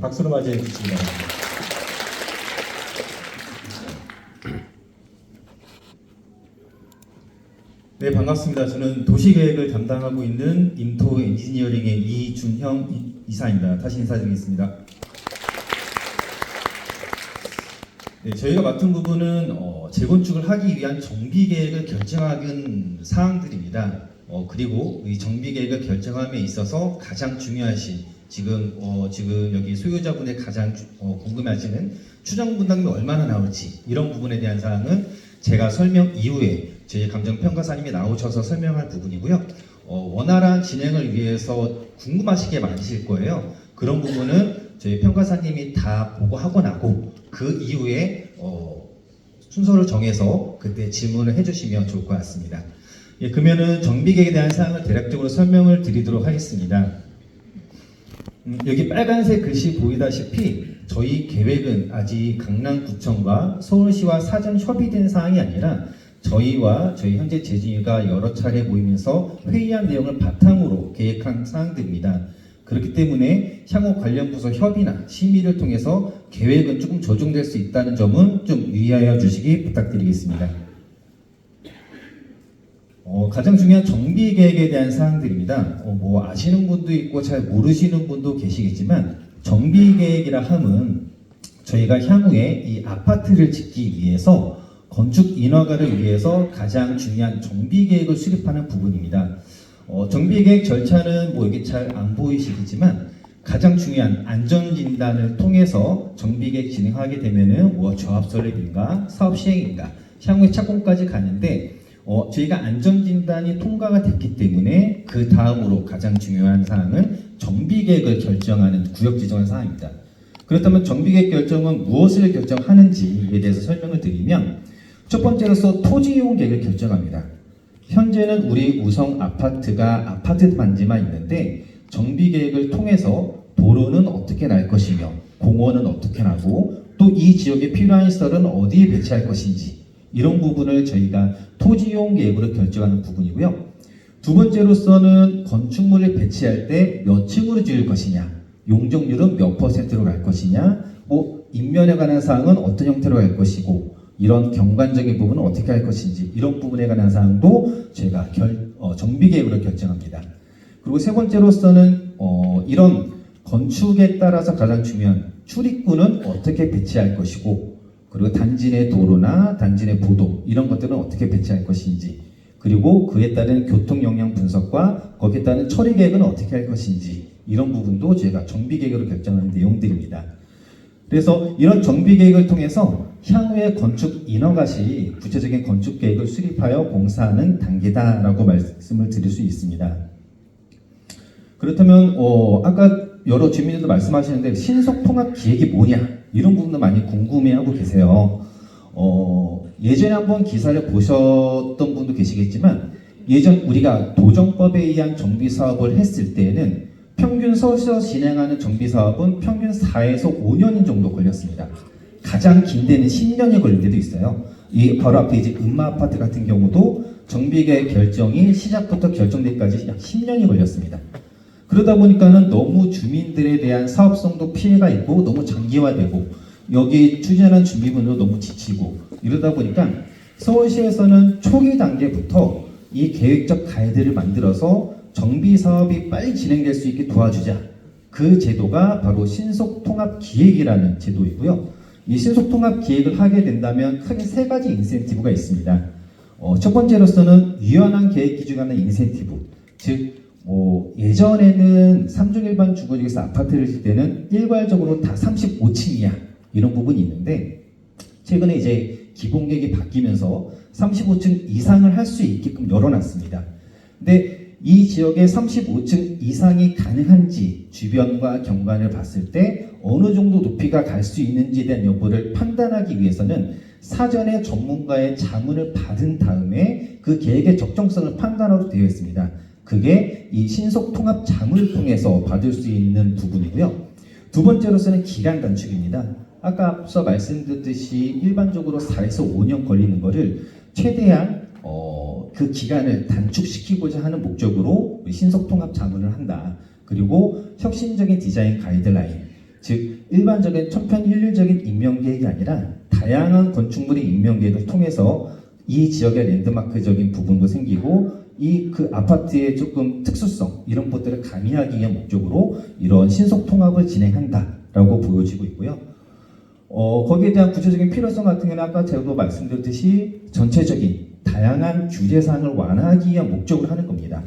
박수로 맞이해 주시기 바랍니다. 네, 반갑습니다. 저는 도시계획을 담당하고 있는 인토 엔지니어링의 이준형 이사입니다. 다시 인사드리겠습니다. 네, 저희가 맡은 부분은 재건축을 하기 위한 정비계획을 결정하는 사항들입니다. 그리고 이 정비계획을 결정함에 있어서 가장 중요하신 지금 여기 소유자분의 가장 궁금해하시는 추정 분담금이 얼마나 나올지 이런 부분에 대한 사항은 제가 설명 이후에 저희 감정평가사님이 나오셔서 설명할 부분이고요. 원활한 진행을 위해서 궁금하시게 많으실 거예요. 그런 부분은 저희 평가사님이 다 보고하고 나고 그 이후에 순서를 정해서 그때 질문을 해주시면 좋을 것 같습니다. 예, 그러면은 정비계획에 대한 사항을 대략적으로 설명을 드리도록 하겠습니다. 여기 빨간색 글씨 보이다시피 저희 계획은 아직 강남구청과 서울시와 사전 협의된 사항이 아니라 저희와 저희 현재 재진이가 여러 차례 모이면서 회의한 내용을 바탕으로 계획한 사항들입니다. 그렇기 때문에 향후 관련 부서 협의나 심의를 통해서 계획은 조금 조정될 수 있다는 점은 좀 유의하여 주시기 부탁드리겠습니다. 가장 중요한 정비 계획에 대한 사항들입니다. 뭐 아시는 분도 있고 잘 모르시는 분도 계시겠지만 정비 계획이라 함은 저희가 향후에 이 아파트를 짓기 위해서 건축 인허가를 위해서 가장 중요한 정비 계획을 수립하는 부분입니다. 정비 계획 절차는 뭐 이게 잘 안 보이시겠지만 가장 중요한 안전 진단을 통해서 정비 계획 진행하게 되면은 뭐 조합 설립인가 사업 시행인가 향후에 착공까지 가는데 저희가 안전진단이 통과가 됐기 때문에 그 다음으로 가장 중요한 사항은 정비계획을 결정하는 구역 지정한 사항입니다. 그렇다면 정비계획 결정은 무엇을 결정하는지에 대해서 설명을 드리면 첫 번째로서 토지이용 계획을 결정합니다. 현재는 우리 우성 아파트가 아파트 단지만 있는데 정비계획을 통해서 도로는 어떻게 날 것이며 공원은 어떻게 나고 또 이 지역에 필요한 시설은 어디에 배치할 것인지 이런 부분을 저희가 토지이용 계획으로 결정하는 부분이고요. 두 번째로서는 건축물을 배치할 때 몇 층으로 지을 것이냐, 용적률은 몇 %로 갈 것이냐, 뭐 인면에 관한 사항은 어떤 형태로 갈 것이고 이런 경관적인 부분은 어떻게 할 것인지 이런 부분에 관한 사항도 저희가 정비 계획으로 결정합니다. 그리고 세 번째로서는 이런 건축에 따라서 가장 중요한 출입구는 어떻게 배치할 것이고 그리고 단지 내 도로나 단지 내 보도 이런 것들은 어떻게 배치할 것인지 그리고 그에 따른 교통 영향 분석과 거기에 따른 처리 계획은 어떻게 할 것인지 이런 부분도 저희가 정비 계획으로 결정하는 내용들입니다. 그래서 이런 정비 계획을 통해서 향후에 건축 인허가 시 구체적인 건축 계획을 수립하여 공사하는 단계다라고 말씀을 드릴 수 있습니다. 그렇다면 아까 여러 주민들도 말씀하시는데 신속통합 기획이 뭐냐 이런 부분도 많이 궁금해하고 계세요. 예전에 한번 기사를 보셨던 분도 계시겠지만 예전 우리가 도정법에 의한 정비사업을 했을 때에는 평균 서울시에서 진행하는 정비사업은 평균 4에서 5년 정도 걸렸습니다. 가장 긴 데는 10년이 걸린 데도 있어요. 이 바로 앞에 이제 음마아파트 같은 경우도 정비계획 결정이 시작부터 결정되기까지 약 10년이 걸렸습니다. 그러다 보니까는 너무 주민들에 대한 사업성도 피해가 있고 너무 장기화되고 여기 추진하는 준비분도 너무 지치고 이러다 보니까 서울시에서는 초기 단계부터 이 계획적 가이드를 만들어서 정비 사업이 빨리 진행될 수 있게 도와주자. 그 제도가 바로 신속통합기획이라는 제도이고요. 이 신속통합기획을 하게 된다면 크게 세 가지 인센티브가 있습니다. 첫 번째로서는 유연한 계획 기준하는 인센티브, 즉 예전에는 3중 일반 주거지역에서 아파트를 질 때는 일괄적으로 다 35층이야 이런 부분이 있는데 최근에 이제 기본계획이 바뀌면서 35층 이상을 할 수 있게끔 열어놨습니다. 근데 이 지역에 35층 이상이 가능한지 주변과 경관을 봤을 때 어느 정도 높이가 갈 수 있는지에 대한 여부를 판단하기 위해서는 사전에 전문가의 자문을 받은 다음에 그 계획의 적정성을 판단하도록 되어 있습니다. 그게 이 신속통합 자문을 통해서 받을 수 있는 부분이고요. 두 번째로서는 기간 단축입니다. 아까 앞서 말씀드렸듯이 일반적으로 4에서 5년 걸리는 거를 최대한 그 기간을 단축시키고자 하는 목적으로 신속통합 자문을 한다. 그리고 혁신적인 디자인 가이드라인, 즉 일반적인 천편일률적인 인명계획이 아니라 다양한 건축물의 인명계획을 통해서 이 지역의 랜드마크적인 부분도 생기고 이 그 아파트의 조금 특수성 이런 것들을 가미하기 위한 목적으로 이런 신속 통합을 진행한다라고 보여지고 있고요. 거기에 대한 구체적인 필요성 같은 경우는 아까 제가 말씀드렸듯이 전체적인 다양한 규제사항을 완화하기 위한 목적으로 하는 겁니다.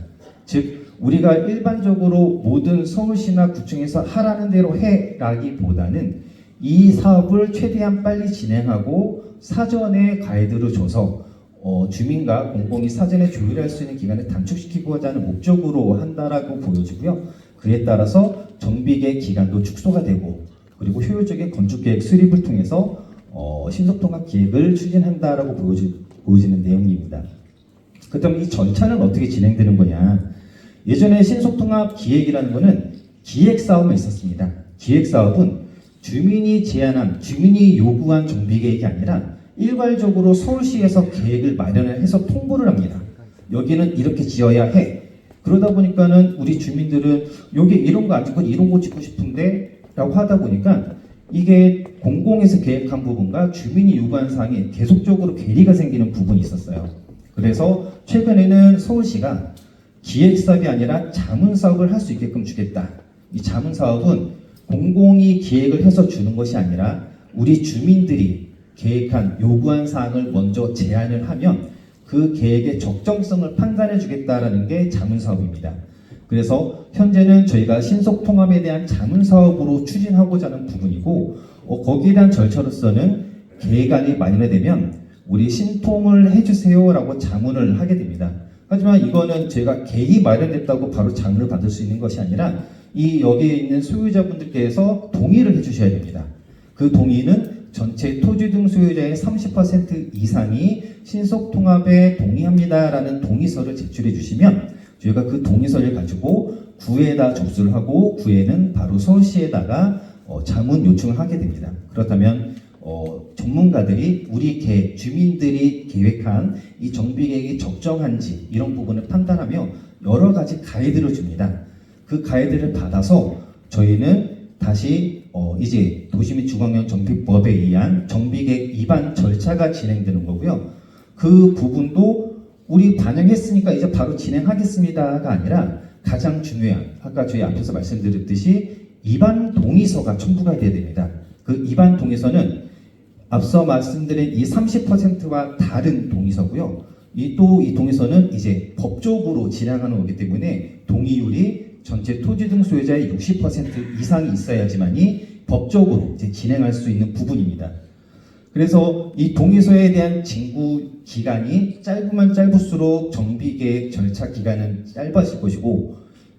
즉 우리가 일반적으로 모든 서울시나 구청에서 하라는 대로 해라기보다는 이 사업을 최대한 빨리 진행하고 사전에 가이드를 줘서 주민과 공공이 사전에 조율할 수 있는 기간을 단축시키고자 하는 목적으로 한다라고 보여지고요. 그에 따라서 정비계획 기간도 축소가 되고 그리고 효율적인 건축계획 수립을 통해서 신속통합 기획을 추진한다라고 보여지는 내용입니다. 그렇다면 이 절차는 어떻게 진행되는 거냐? 예전에 신속통합 기획이라는 것은 기획사업만 있었습니다. 기획사업은 주민이 제안한, 주민이 요구한 정비계획이 아니라 일괄적으로 서울시에서 계획을 마련을 해서 통보를 합니다. 여기는 이렇게 지어야 해. 그러다 보니까는 우리 주민들은 여기 이런 거 안 짓고 이런 거 짓고 싶은데 라고 하다 보니까 이게 공공에서 계획한 부분과 주민이 요구한 사항이 계속적으로 괴리가 생기는 부분이 있었어요. 그래서 최근에는 서울시가 기획사업이 아니라 자문사업을 할 수 있게끔 주겠다. 이 자문사업은 공공이 기획을 해서 주는 것이 아니라 우리 주민들이 계획한 요구한 사항을 먼저 제안을 하면 그 계획의 적정성을 판단해 주겠다라는 게 자문사업입니다. 그래서 현재는 저희가 신속통합에 대한 자문사업으로 추진하고자 하는 부분이고 거기에 대한 절차로서는 계획안이 마련이 되면 우리 신통을 해주세요라고 자문을 하게 됩니다. 하지만 이거는 제가 계획이 마련됐다고 바로 자문을 받을 수 있는 것이 아니라 이 여기에 있는 소유자분들께서 동의를 해주셔야 됩니다. 그 동의는 전체 토지 등 소유자의 30% 이상이 신속통합에 동의합니다라는 동의서를 제출해 주시면 저희가 그 동의서를 가지고 구에다 접수를 하고 구에는 바로 서울시에다가 자문 요청을 하게 됩니다. 그렇다면 전문가들이 우리 주민들이 계획한 이 정비계획이 적정한지 이런 부분을 판단하며 여러 가지 가이드를 줍니다. 그 가이드를 받아서 저희는 다시 이제 도시및 주거환경 정비법에 의한 정비계획 위반 절차가 진행되는 거고요. 그 부분도 우리 반영했으니까 이제 바로 진행하겠습니다가 아니라 가장 중요한 아까 저희 앞에서 말씀드렸듯이 위반 동의서가 첨부가 돼야 됩니다. 그 위반 동의서는 앞서 말씀드린 이 30%와 다른 동의서고요. 이 동의서는 이제 법적으로 진행하는 거기 때문에 동의율이 전체 토지 등 소유자의 60% 이상이 있어야지만이 법적으로 이제 진행할 수 있는 부분입니다. 그래서 이 동의서에 대한 징구 기간이 짧으면 짧을수록 정비계획 절차 기간은 짧아질 것이고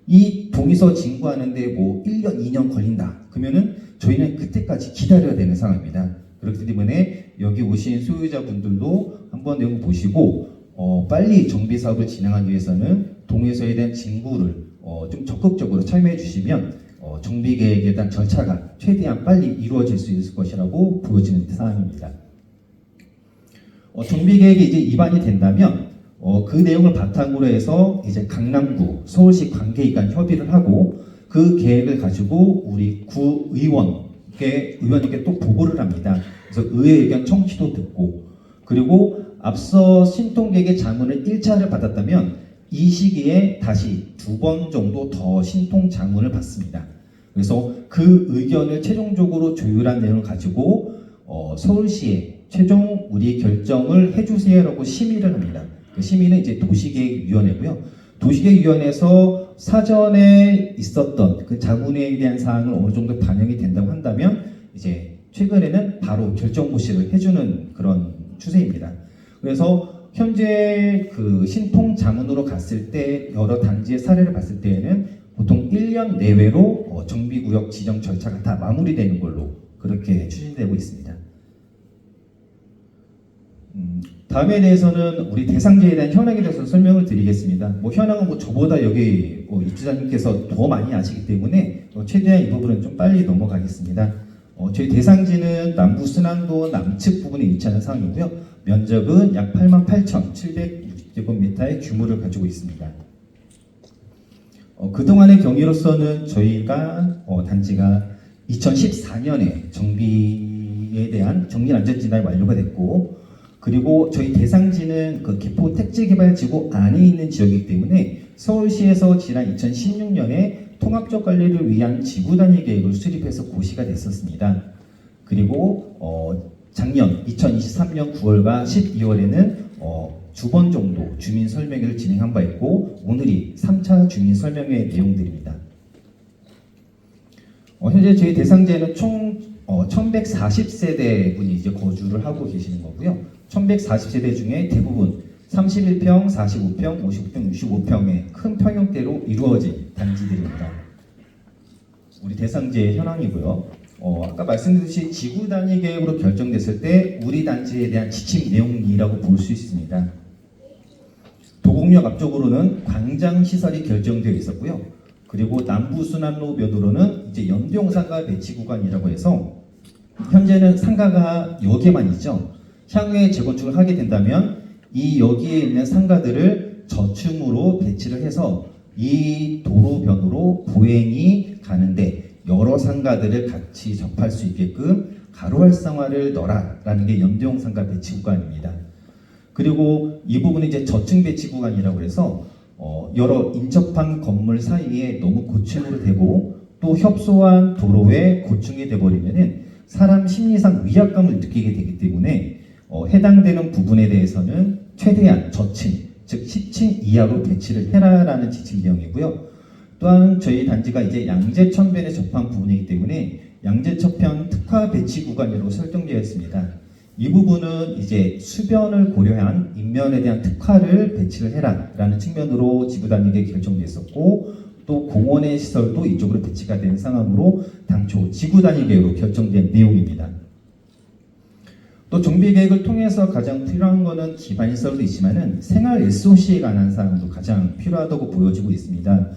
이 동의서 징구하는데 뭐 1년, 2년 걸린다. 그러면은 저희는 그때까지 기다려야 되는 상황입니다. 그렇기 때문에 여기 오신 소유자분들도 한번 내용 보시고 빨리 정비 사업을 진행하기 위해서는 동의서에 대한 징구를 좀 적극적으로 참여해 주시면 정비계획에 대한 절차가 최대한 빨리 이루어질 수 있을 것이라고 보여지는 사항입니다. 정비계획이 이제 위반이 된다면 그 내용을 바탕으로 해서 이제 강남구, 서울시 관계기관 협의를 하고 그 계획을 가지고 우리 구 의원님께 또 보고를 합니다. 그래서 의회 의견 청취도 듣고 그리고 앞서 신통계획의 자문을 1차를 받았다면 이 시기에 다시 2번 정도 더 신통 자문을 받습니다. 그래서 그 의견을 최종적으로 조율한 내용을 가지고 서울시에 최종 우리 결정을 해주세요라고 심의를 합니다. 그 심의는 이제 도시계획위원회고요. 도시계획위원회에서 사전에 있었던 그 자문에 대한 사항을 어느 정도 반영이 된다고 한다면 이제 최근에는 바로 결정 고시를 해주는 그런 추세입니다. 그래서 현재 그 신통 자문으로 갔을 때 여러 단지의 사례를 봤을 때에는 보통 1년 내외로 정비구역 지정 절차가 다 마무리되는 걸로 그렇게 추진되고 있습니다. 다음에 대해서는 우리 대상지에 대한 현황에 대해서 설명을 드리겠습니다. 현황은 저보다 여기 입주자님께서 더 많이 아시기 때문에 최대한 이 부분은 좀 빨리 넘어가겠습니다. 저희 대상지는 남부 순환도 남측 부분에 위치하는 상황이고요. 면적은 약 88,760제곱미터의 규모를 가지고 있습니다. 그동안의 경위로서는 저희가 단지가 2014년에 정비에 대한 정밀안전진단이 완료가 됐고, 그리고 저희 대상지는 그 기포 택지개발지구 안에 있는 지역이기 때문에 서울시에서 지난 2016년에 통합적 관리를 위한 지구 단위 계획을 수립해서 고시가 됐었습니다. 그리고 작년 2023년 9월과 12월에는 두 번 정도 주민 설명회를 진행한 바 있고, 오늘이 3차 주민 설명회 내용들입니다. 현재 저희 대상지에는 총 1140세대 분이 이제 거주를 하고 계시는 거고요. 1140세대 중에 대부분 31평, 45평, 55평, 65평의 큰 평형대로 이루어진 단지들입니다. 우리 대상지의 현황이고요. 아까 말씀드렸듯이 지구 단위 계획으로 결정됐을 때 우리 단지에 대한 지침 내용이라고 볼 수 있습니다. 도곡역 앞쪽으로는 광장 시설이 결정되어 있었고요. 그리고 남부 순환로변으로는 이제 연동상가 배치 구간이라고 해서 현재는 상가가 여기에만 있죠. 향후에 재건축을 하게 된다면 이 여기에 있는 상가들을 저층으로 배치를 해서 이 도로변으로 보행이 가는데 여러 상가들을 같이 접할 수 있게끔 가로 활성화를 넣어라라는 게 연대용 상가 배치 구간입니다. 그리고 이 부분은 이제 저층 배치 구간이라고 해서 여러 인접한 건물 사이에 너무 고층으로 되고 또 협소한 도로에 고층이 돼버리면은 사람 심리상 위압감을 느끼게 되기 때문에 해당되는 부분에 대해서는 최대한 저층, 즉 10층 이하로 배치를 해라라는 지침 내용이고요. 또한 저희 단지가 이제 양재천변에 접한 부분이기 때문에 양재천변 특화 배치 구간으로 설정되어 있습니다. 이 부분은 이제 수변을 고려한 인면에 대한 특화를 배치를 해라라는 측면으로 지구 단위계 결정됐었고, 또 공원의 시설도 이쪽으로 배치가 된 상황으로 당초 지구 단위 계획으로 결정된 내용입니다. 또 정비 계획을 통해서 가장 필요한 것은 기반 시설도 있지만은 생활 SOC에 관한 사항도 가장 필요하다고 보여지고 있습니다.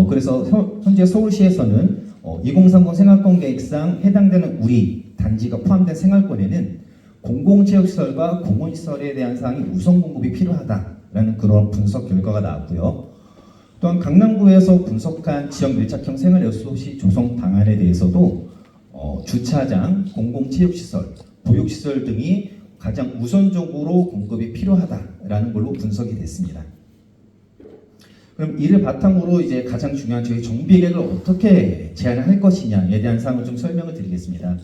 그래서 현재 서울시에서는 2030 생활권 계획상 해당되는 우리 단지가 포함된 생활권에는 공공체육시설과 공원시설에 대한 사항이 우선 공급이 필요하다라는 그런 분석 결과가 나왔고요. 또한 강남구에서 분석한 지역 밀착형 생활 SOC 조성 방안에 대해서도 주차장, 공공체육시설, 보육시설 등이 가장 우선적으로 공급이 필요하다라는 걸로 분석이 됐습니다. 그럼 이를 바탕으로 이제 가장 중요한 저희 정비 계획을 어떻게 제안을 할 것이냐에 대한 사항을 좀 설명을 드리겠습니다.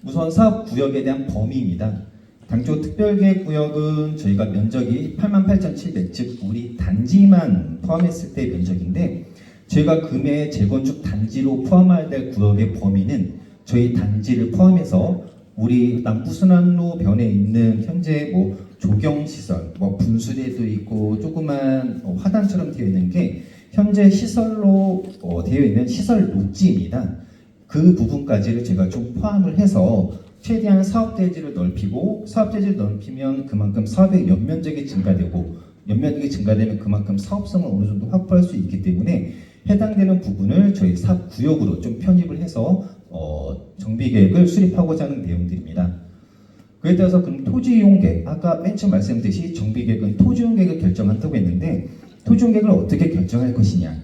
우선 사업 구역에 대한 범위입니다. 당초 특별계획구역은 저희가 면적이 88,700, 즉 우리 단지만 포함했을 때 면적인데, 저희가 금해 재건축 단지로 포함해야 될 구역의 범위는 저희 단지를 포함해서 우리 남부순환로 변에 있는 현재 뭐 조경시설, 뭐 분수대도 있고 조그만 화단처럼 되어 있는 게 현재 시설로 되어 있는 시설 녹지입니다. 그 부분까지를 제가 좀 포함을 해서 최대한 사업대지를 넓히고, 사업대지를 넓히면 그만큼 사업의 연면적이 증가되고, 연면적이 증가되면 그만큼 사업성을 어느 정도 확보할 수 있기 때문에 해당되는 부분을 저희 사업구역으로 좀 편입을 해서 정비계획을 수립하고자 하는 내용들입니다. 그에 따라서 그럼 토지이용계획, 아까 맨 처음 말씀드렸듯이 정비계획은 토지이용계획을 결정한다고 했는데, 토지이용계획을 어떻게 결정할 것이냐.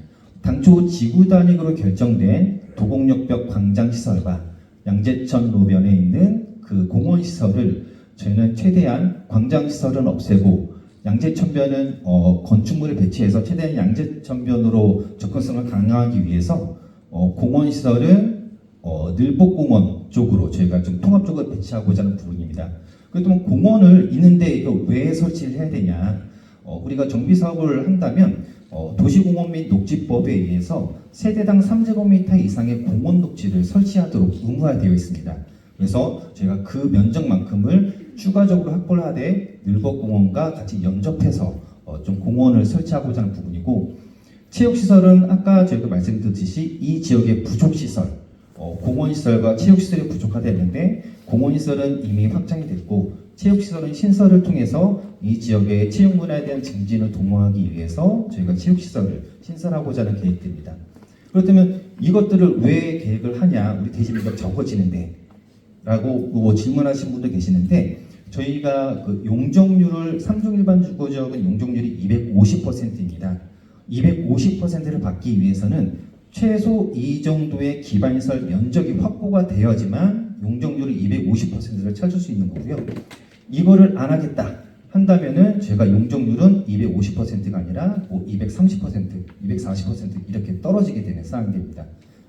당초 지구 단위로 결정된 도곡역벽 광장시설과 양재천 로변에 있는 그 공원시설을 저희는 최대한 광장시설은 없애고 양재천변은 건축물을 배치해서 최대한 양재천변으로 접근성을 강화하기 위해서 공원시설은 늘복공원 쪽으로 저희가 좀 통합적으로 배치하고자 하는 부분입니다. 그렇다면 공원을 있는데 이거 왜 설치를 해야 되냐? 우리가 정비 사업을 한다면 도시공원 및 녹지법에 의해서 세대당 3제곱미터 이상의 공원 녹지를 설치하도록 의무화되어 있습니다. 그래서 저희가 그 면적만큼을 추가적으로 확보를 하되 늘복공원과 같이 연접해서 좀 공원을 설치하고자 하는 부분이고, 체육시설은 아까 저희가 말씀드렸듯이 이 지역의 부족시설, 공원시설과 체육시설이 부족하다는데, 공원시설은 이미 확장이 됐고 체육시설은 신설을 통해서 이 지역의 체육문화에 대한 증진을 도모하기 위해서 저희가 체육시설을 신설하고자 하는 계획입니다. 그렇다면 이것들을 왜 계획을 하냐, 우리 대지비가 적어지는데 라고 질문하신 분도 계시는데, 저희가 그 용적률을 3종 일반 주거지역은 용적률이 250%입니다. 250%를 받기 위해서는 최소 이 정도의 기반시설 면적이 확보가 되어야지만 용적률을 250%를 찾을 수 있는 거고요. 이거를 안 하겠다 한다면은 제가 용적률은 250%가 아니라 뭐 230%, 240% 이렇게 떨어지게 되는 상황입니다.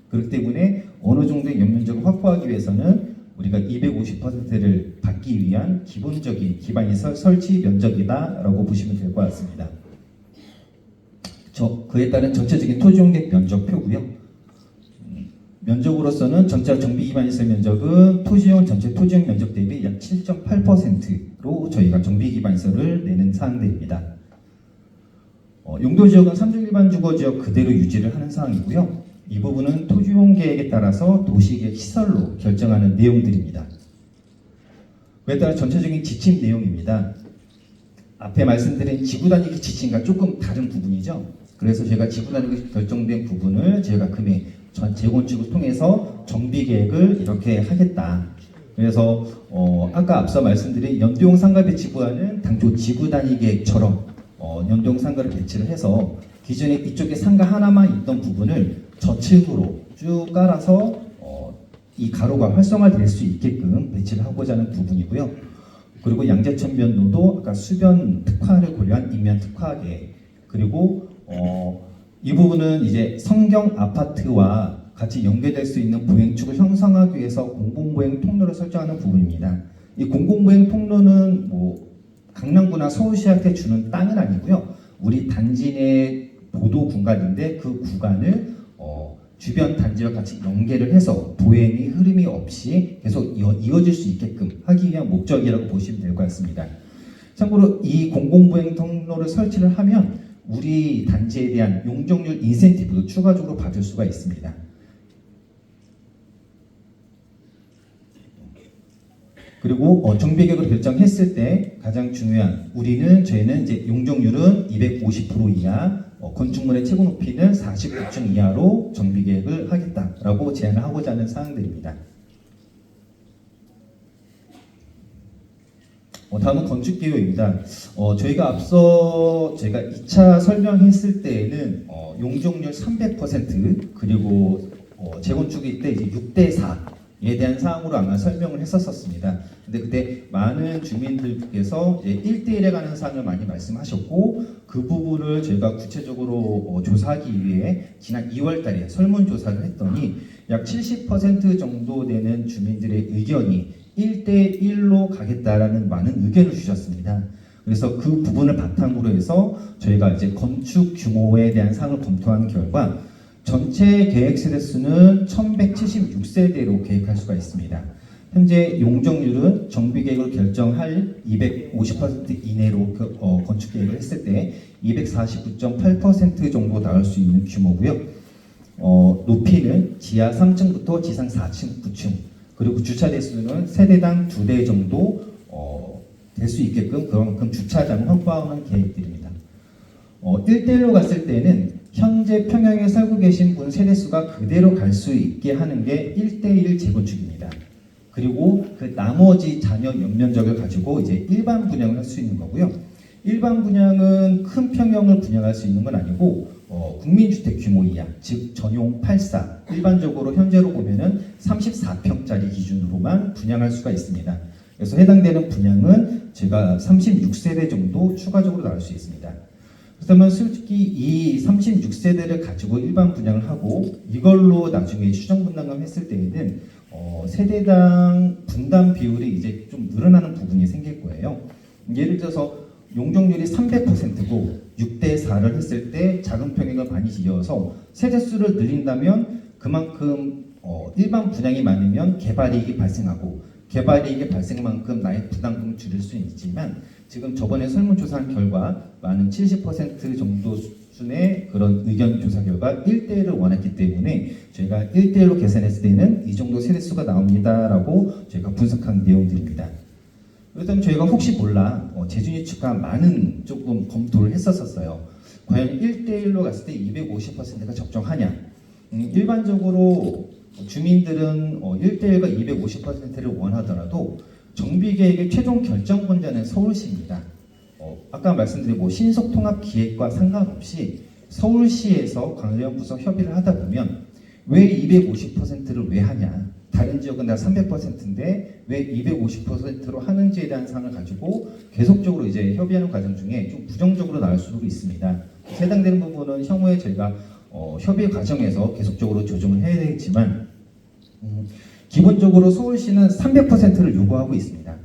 그렇기 때문에 어느 정도의 연면적을 확보하기 위해서는 우리가 250%를 받기 위한 기본적인 기반시설 설치 면적이다라고 보시면 될 것 같습니다. 그에 따른 전체적인 토지용객 면적표고요. 면적으로서는 전체 정비 기반시설 면적은 토지용 전체 토지용 면적 대비 약 7.8%로 저희가 정비 기반시설을 내는 사항들입니다. 용도지역은 3종 일반 주거지역 그대로 유지를 하는 사항이고요. 이 부분은 토지용 계획에 따라서 도시계획 시설로 결정하는 내용들입니다. 그에 따라 전체적인 지침 내용입니다. 앞에 말씀드린 지구 단위 지침과 조금 다른 부분이죠. 그래서 제가 지구 단위로 결정된 부분을 제가 금액 재건축을 통해서 정비 계획을 이렇게 하겠다. 그래서 아까 앞서 말씀드린 연도용 상가 배치 구간은 당초 지구 단위 계획처럼 연도용 상가를 배치를 해서 기존에 이쪽에 상가 하나만 있던 부분을 저층으로 쭉 깔아서 이 가로가 활성화될 수 있게끔 배치를 하고자 하는 부분이고요. 그리고 양재천변로도 아까 수변 특화를 고려한 인면 특화 계획, 그리고 이 부분은 이제 성경 아파트와 같이 연계될 수 있는 보행축을 형성하기 위해서 공공보행 통로를 설정하는 부분입니다. 이 공공보행 통로는 뭐 강남구나 서울시한테 주는 땅은 아니고요. 우리 단지 내 보도 공간인데 그 구간을 주변 단지와 같이 연계를 해서 보행이 흐름이 없이 계속 이어질 수 있게끔 하기 위한 목적이라고 보시면 될 것 같습니다. 참고로 이 공공보행 통로를 설치를 하면 우리 단지에 대한 용적률 인센티브도 추가적으로 받을 수가 있습니다. 그리고 정비계획을 결정했을 때 가장 중요한 저희는 이제 용적률은 250% 이하, 건축물의 최고 높이는 49층 이하로 정비계획을 하겠다라고 제안을 하고자 하는 사항들입니다. 다음은 건축기호입니다. 저희가 앞서 제가 2차 설명했을 때에는 용적률 300% 그리고 재건축일 때 이제 6대4에 대한 사항으로 아마 설명을 했었습니다. 근데 그때 많은 주민들께서 이제 1대1에 관한 사항을 많이 말씀하셨고 그 부분을 저희가 구체적으로 조사하기 위해 지난 2월달에 설문조사를 했더니 약 70% 정도 되는 주민들의 의견이 1대1로 가겠다라는 많은 의견을 주셨습니다. 그래서 그 부분을 바탕으로 해서 저희가 이제 건축 규모에 대한 사항을 검토한 결과 전체 계획 세대수는 1176세대로 계획할 수가 있습니다. 현재 용적률은 정비계획을 결정할 250% 이내로 건축 계획을 했을 때 249.8% 정도 나올 수 있는 규모고요. 높이는 지하 3층부터 지상 4층, 9층, 그리고 주차 대수는 세대당 2대 정도 될 수 있게끔 그만큼 주차장을 확보하는 계획들입니다. 1대1로 갔을 때는 현재 평양에 살고 계신 분 세대수가 그대로 갈 수 있게 하는 게 1대1 재건축입니다. 그리고 그 나머지 잔여 연면적을 가지고 이제 일반 분양을 할 수 있는 거고요. 일반 분양은 큰 평형을 분양할 수 있는 건 아니고 국민주택 규모 이하, 즉 전용 84, 일반적으로 현재로 보면은 34평짜리 기준으로만 분양할 수가 있습니다. 그래서 해당되는 분양은 제가 36세대 정도 추가적으로 나올 수 있습니다. 그렇다면 솔직히 이 36세대를 가지고 일반 분양을 하고 이걸로 나중에 수정 분담금 했을 때에는 세대당 분담 비율이 이제 좀 늘어나는 부분이 생길 거예요. 예를 들어서 용적률이 300%고 6대4를 했을 때 작은 평형을 많이 지어서 세대수를 늘린다면 그만큼 일반 분양이 많으면 개발이익이 발생하고 개발이익이 발생한 만큼 나의 부담금을 줄일 수는 있지만 지금 저번에 설문조사한 결과 많은 70% 정도 수준의 그런 의견 조사 결과 1대1을 원했기 때문에 저희가 1대1로 계산했을 때는 이 정도 세대수가 나옵니다라고 저희가 분석한 내용들입니다. 그렇다면 저희가 혹시 몰라 재준이 측과 많은 조금 검토를 했었어요. 과연 1대1로 갔을 때 250%가 적정하냐? 일반적으로 주민들은 1대1과 250%를 원하더라도 정비계획의 최종 결정권자는 서울시입니다. 아까 말씀드린 신속통합기획과 상관없이 서울시에서 관련 부서 협의를 하다 보면 왜 250%를 왜 하냐? 다른 지역은 다 300%인데 왜 250%로 하는지에 대한 사항을 가지고 계속적으로 이제 협의하는 과정 중에 좀 부정적으로 나올 수도 있습니다. 해당되는 부분은 향후에 저희가 협의 과정에서 계속적으로 조정을 해야 되겠지만 기본적으로 서울시는 300%를 요구하고 있습니다.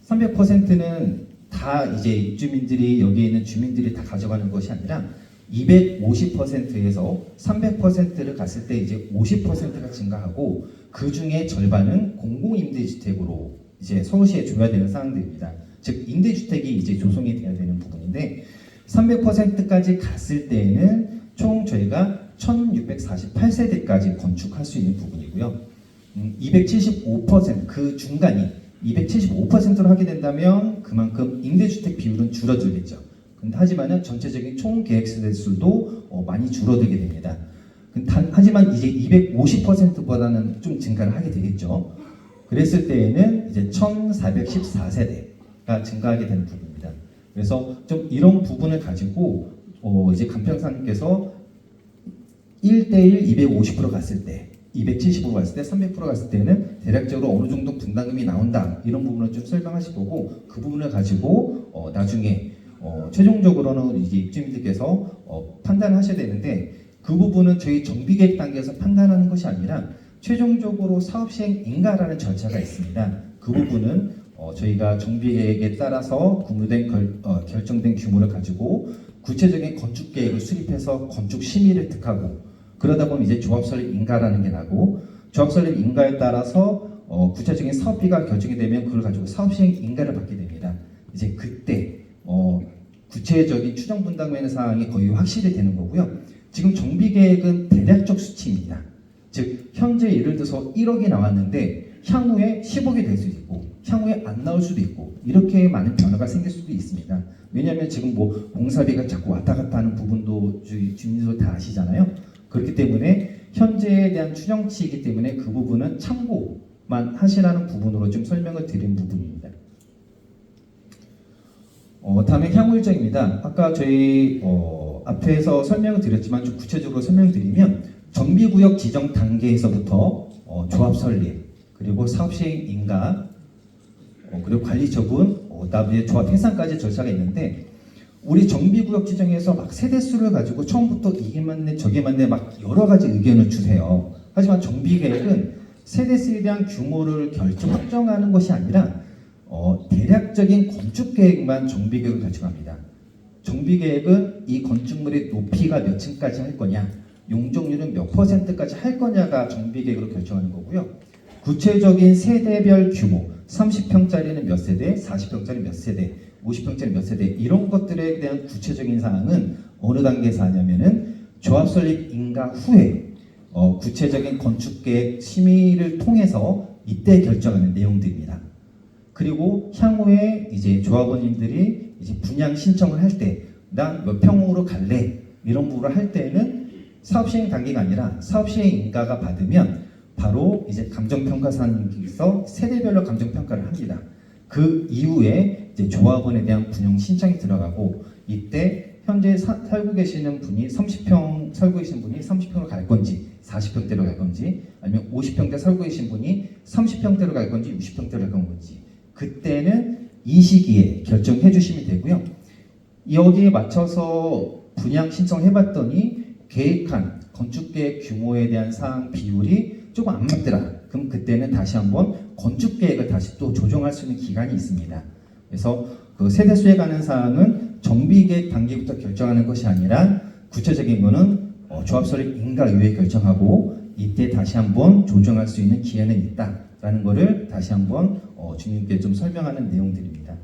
300%는 다 이제 입주민들이 여기에 있는 주민들이 다 가져가는 것이 아니라 250%에서 300%를 갔을 때 이제 50%가 증가하고 그 중에 절반은 공공임대주택으로 이제 서울시에 줘야 되는 사항들입니다. 즉 임대주택이 이제 조성이 돼야 되는 부분인데 300%까지 갔을 때에는 총 저희가 1648세대까지 건축할 수 있는 부분이고요. 275%그 중간이 275%로 하게 된다면 그만큼 임대주택 비율은 줄어들겠죠. 하지만은 전체적인 총 계획 세대 수도 많이 줄어들게 됩니다. 하지만 이제 250%보다는 좀 증가를 하게 되겠죠. 그랬을 때에는 이제 1414세대가 증가하게 되는 부분입니다. 그래서 좀 이런 부분을 가지고 이제 감평사님께서 1대1 250% 갔을 때 270% 갔을 때 300% 갔을 때는 대략적으로 어느 정도 분담금이 나온다 이런 부분을 좀 설명하실 거고 그 부분을 가지고 나중에 최종적으로는 이제 입주민들께서 판단을 하셔야 되는데 그 부분은 저희 정비계획 단계에서 판단하는 것이 아니라 최종적으로 사업시행인가라는 절차가 있습니다. 그 부분은 저희가 정비계획에 따라서 구무된 결정된 규모를 가지고 구체적인 건축계획을 수립해서 건축 심의를 득하고 그러다 보면 이제 조합설립인가라는 게 나고 조합설립인가에 따라서 구체적인 사업비가 결정이 되면 그걸 가지고 사업시행인가를 받게 됩니다. 이제 그때 구체적인 추정 분담금의 사항이 거의 확실히 되는 거고요. 지금 정비계획은 대략적 수치입니다. 즉 현재 예를 들어서 1억이 나왔는데 향후에 10억이 될 수도 있고 향후에 안 나올 수도 있고 이렇게 많은 변화가 생길 수도 있습니다. 왜냐하면 지금 뭐 공사비가 자꾸 왔다 갔다 하는 부분도 주민들도 다 아시잖아요. 그렇기 때문에 현재에 대한 추정치이기 때문에 그 부분은 참고만 하시라는 부분으로 좀 설명을 드린 부분입니다. 다음에 향후 일정입니다. 아까 저희 앞에서 설명을 드렸지만 좀 구체적으로 설명드리면 정비구역 지정 단계에서부터 조합 설립 그리고 사업시행 인가 그리고 관리 처분 그다음에 조합 해산까지 절차가 있는데 우리 정비구역 지정에서 막 세대수를 가지고 처음부터 이게 맞네 저게 맞네 막 여러 가지 의견을 주세요. 하지만 정비계획은 세대수에 대한 규모를 확정하는 것이 아니라 대략적인 건축계획만 정비계획을 결정합니다. 정비계획은 이 건축물의 높이가 몇 층까지 할 거냐, 용적률은 몇 %까지 할 거냐가 정비계획으로 결정하는 거고요. 구체적인 세대별 규모, 30평짜리는 몇 세대, 40평짜리 몇 세대, 50평짜리 몇 세대 이런 것들에 대한 구체적인 사항은 어느 단계에서 하냐면은 조합 설립 인가 후에 구체적인 건축계획 심의를 통해서 이때 결정하는 내용들입니다. 그리고 향후에 이제 조합원님들이 이제 분양 신청을 할 때 난 몇 평으로 갈래 이런 부분을 할 때는 사업시행 단계가 아니라 사업시행 인가가 받으면 바로 이제 감정평가사님께서 세대별로 감정평가를 합니다. 그 이후에 이제 조합원에 대한 분양 신청이 들어가고 이때 현재 살고 계시는 분이 30평 살고 계신 분이 30평으로 갈 건지 40평대로 갈 건지 아니면 50평대 살고 계신 분이 30평대로 갈 건지 60평대로 갈 건지 그때는 이 시기에 결정해 주시면 되고요. 여기에 맞춰서 분양 신청을 해봤더니 계획한 건축계획 규모에 대한 사항 비율이 조금 안 맞더라. 그럼 그때는 다시 한번 건축계획을 다시 또 조정할 수 있는 기간이 있습니다. 그래서 그 세대수에 관한 사항은 정비계획 단계부터 결정하는 것이 아니라 구체적인 거는 조합설립 인가 이후에 결정하고 이때 다시 한번 조정할 수 있는 기회는 있다라는 것을 다시 한번 주민께 좀 설명하는 내용들입니다.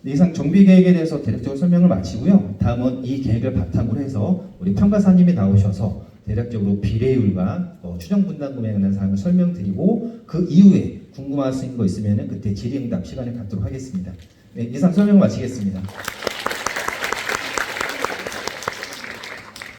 이상 정비계획에 대해서 대략적으로 설명을 마치고요. 다음은 이 계획을 바탕으로 해서 우리 평가사님이 나오셔서 대략적으로 비례율과 추정분담금에 관한 사항을 설명드리고 그 이후에 궁금하신 거 있으면 그때 질의응답 시간을 갖도록 하겠습니다. 네, 이상 설명 마치겠습니다.